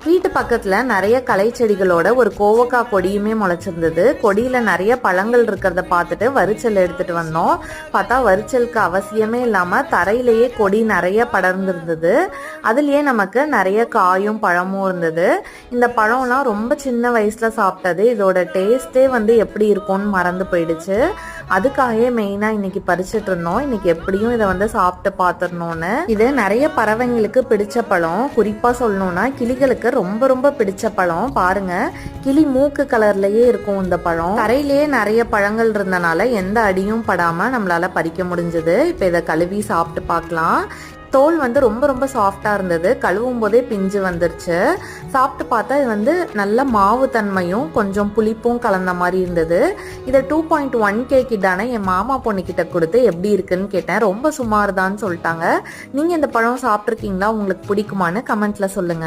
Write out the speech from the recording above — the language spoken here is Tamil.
வீட்டு பக்கத்துல நிறைய களை செடிகளோட ஒரு கோவக்காய் கொடியுமே முளைச்சிருந்தது. கொடியில நிறைய பழங்கள் இருக்கிறத பார்த்துட்டு வரிச்சல் எடுத்துட்டு வந்தோம். பார்த்தா வரிச்சலுக்கு அவசியமே இல்லாம தரையிலேயே கொடி நிறைய படர்ந்துருந்தது. அதுலயே நமக்கு நிறைய காயும் பழமும் இருந்தது. இந்த பழம்லாம் ரொம்ப சின்ன வயசுல சாப்பிட்டது. இதோட டேஸ்டே எப்படி இருக்கும்னு மறந்து போயிடுச்சு. அதுக்காகவே மெயினா இன்னைக்கு பறிச்சுட்டு இருந்தோம். இன்னைக்கு எப்படியும் இதை சாப்பிட்டு பார்த்துடணும்னு. இது நிறைய பறவைங்களுக்கு பிடிச்ச பழம். குறிப்பா சொல்லணும்னா கிளிகளுக்கு ரொம்ப ரொம்ப பிடிச்ச பழம். பாருங்க, கிளி மூக்கு கலர்லயே இருக்கும் இந்த பழம். தரையிலேயே நிறைய பழங்கள் இருந்தனால எந்த அடியும் படாம நம்மளால பறிக்க முடிஞ்சது. இப்ப இதை கழுவி சாப்பிட்டு பார்க்கலாம். தோல் ரொம்ப ரொம்ப சாஃப்டா இருந்தது. கழுவும் போதே பிஞ்சு வந்துருச்சு. சாப்பிட்டு பார்த்தா இது நல்ல மாவு தன்மையும் கொஞ்சம் புளிப்பும் கலந்த மாதிரி இருந்தது. இதை 2.1K கிட்டான என் மாமா பொண்ணு கிட்ட கொடுத்து எப்படி இருக்குன்னு கேட்டேன். ரொம்ப சுமார் தான் சொல்லிட்டாங்க. நீங்க இந்த பழம் சாப்பிட்ருக்கீங்களா? உங்களுக்கு பிடிக்குமான்னு கமெண்ட்ல சொல்லுங்க.